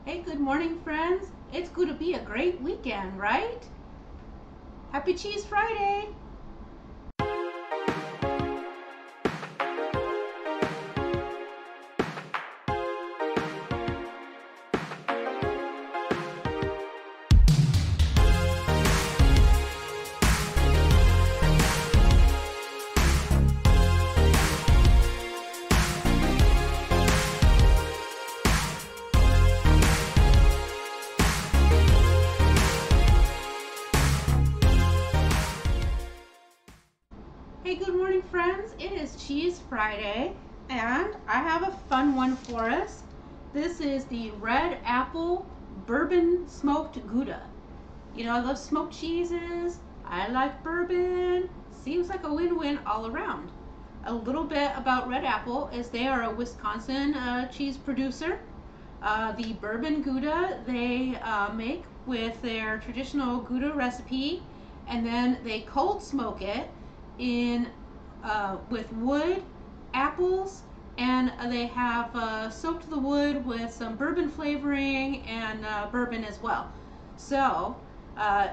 Hey, good morning, friends. It's going to be a great weekend, right? Happy Cheese Friday! Hey, good morning, friends. It is Cheese Friday, and I have a fun one for us. This is the red apple bourbon smoked Gouda. You know, I love smoked cheeses. I like bourbon. Seems like a win-win all around. A little bit about Red Apple is they are a Wisconsin cheese producer. The bourbon Gouda they make with their traditional Gouda recipe, and then they cold smoke it in with wood, apples, and they have soaked the wood with some bourbon flavoring and bourbon as well. So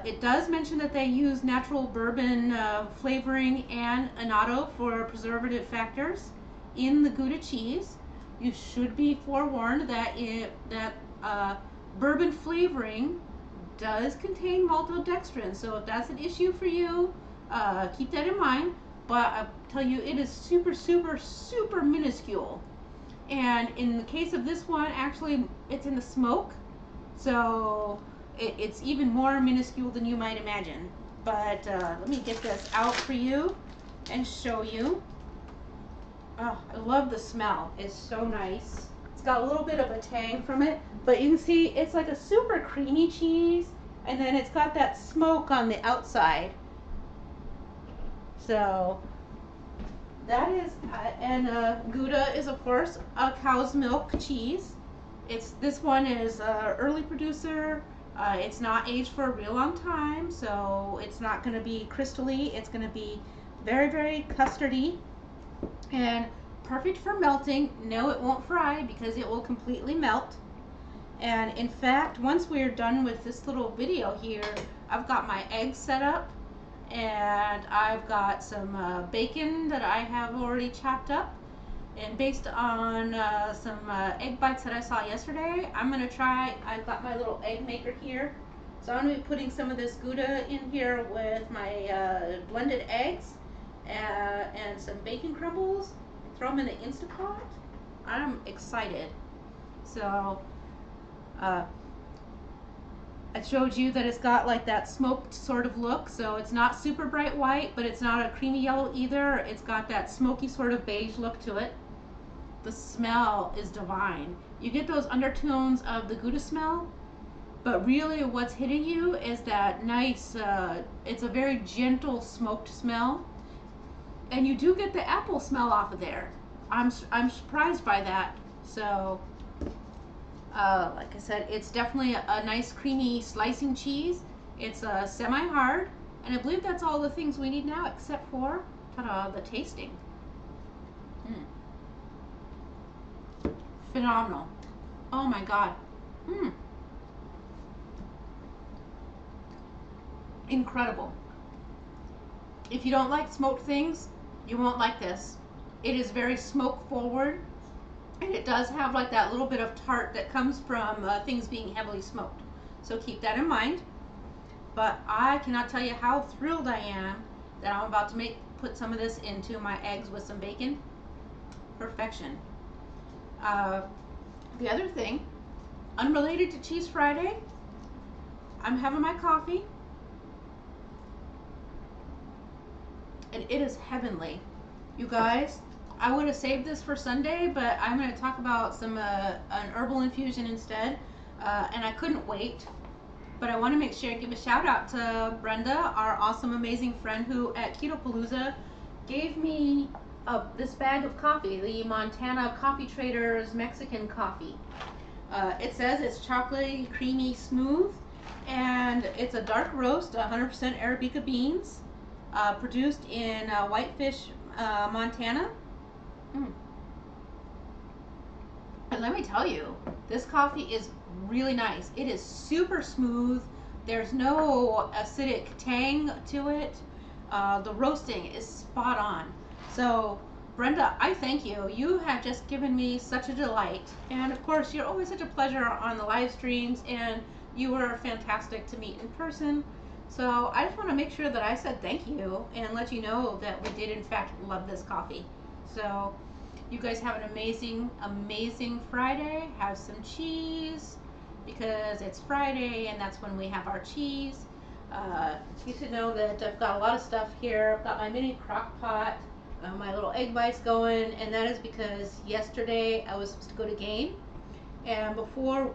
it does mention that they use natural bourbon flavoring and annatto for preservative factors in the Gouda cheese. You should be forewarned that bourbon flavoring does contain maltodextrin. So if that's an issue for you, keep that in mind. But I tell you, it is super, super, super minuscule. And in the case of this one, actually, it's in the smoke. So it's even more minuscule than you might imagine. But let me get this out for you and show you. Oh, I love the smell. It's so nice. It's got a little bit of a tang from it, but you can see it's like a super creamy cheese, and then it's got that smoke on the outside. So that is, Gouda is of course a cow's milk cheese. This one is early producer. It's not aged for a real long time, so it's not going to be crystally. It's going to be very, very custardy and perfect for melting. No, it won't fry because it will completely melt. And in fact, once we're done with this little video here, I've got my eggs set up, and I've got some bacon that I have already chopped up. And based on some egg bites that I saw yesterday, I've got my little egg maker here. So I'm going to be putting some of this Gouda in here with my blended eggs and some bacon crumbles. Throw them in the Instapot. I'm excited. So I showed you that it's got like that smoked sort of look, so it's not super bright white, but it's not a creamy yellow either. It's got that smoky sort of beige look to it. The smell is divine. You get those undertones of the Gouda smell, but really what's hitting you is that nice, it's a very gentle smoked smell, and you do get the apple smell off of there. I'm surprised by that. So like I said, it's definitely a nice creamy slicing cheese. It's semi-hard, and I believe that's all the things we need now except for ta-da, the tasting. Phenomenal. Oh my god. Incredible. If you don't like smoked things, you won't like this. It is very smoke forward, and it does have like that little bit of tart that comes from things being heavily smoked. So keep that in mind. But I cannot tell you how thrilled I am that I'm about to put some of this into my eggs with some bacon. Perfection. The other thing, unrelated to Cheese Friday, I'm having my coffee, and it is heavenly. You guys, I would have saved this for Sunday, but I'm going to talk about some an herbal infusion instead, and I couldn't wait. But I want to make sure I give a shout out to Brenda, our awesome, amazing friend who at Ketopalooza gave me this bag of coffee, the Montana Coffee Traders Mexican coffee. It says it's chocolatey, creamy, smooth, and it's a dark roast, 100% Arabica beans, produced in Whitefish, Montana. And let me tell you, this coffee is really nice. It is super smooth. There's no acidic tang to it. The roasting is spot on. So, Brenda, I thank you. You have just given me such a delight. And of course, you're always such a pleasure on the live streams, and you were fantastic to meet in person. So, I just want to make sure that I said thank you and let you know that we did, in fact, love this coffee. So, you guys have an amazing, amazing Friday. Have some cheese because it's Friday and that's when we have our cheese. You should know that I've got a lot of stuff here. I've got my mini crock pot, my little egg bites going, and that is because yesterday I was supposed to go to game. And before,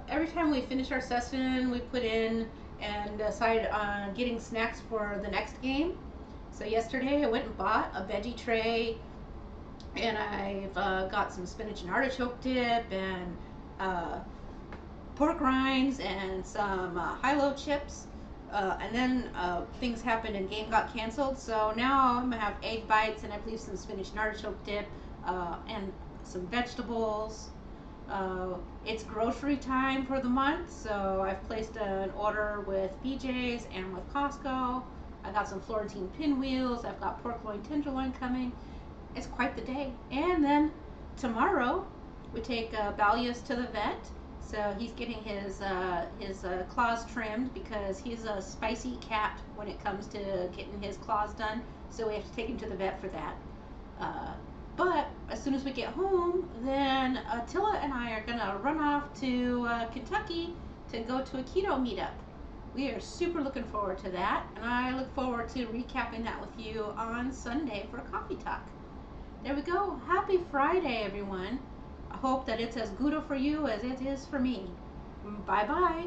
every time we finish our session, we put in and decide on getting snacks for the next game. So yesterday I went and bought a veggie tray, and I've got some spinach and artichoke dip and pork rinds and some high-low chips. And then things happened and game got canceled. So now I'm gonna have egg bites and I believe some spinach and artichoke dip and some vegetables. It's grocery time for the month, so I've placed an order with BJ's and with Costco. I got some Florentine pinwheels. I've got pork loin tenderloin coming. It's quite the day. And then tomorrow we take Balius to the vet. So he's getting his claws trimmed because he's a spicy cat when it comes to getting his claws done. So we have to take him to the vet for that. But as soon as we get home, then Attila and I are gonna run off to Kentucky to go to a keto meetup. We are super looking forward to that, and I look forward to recapping that with you on Sunday for a coffee talk. There we go. Happy Friday, everyone. I hope that it's as Gouda for you as it is for me. Bye-bye.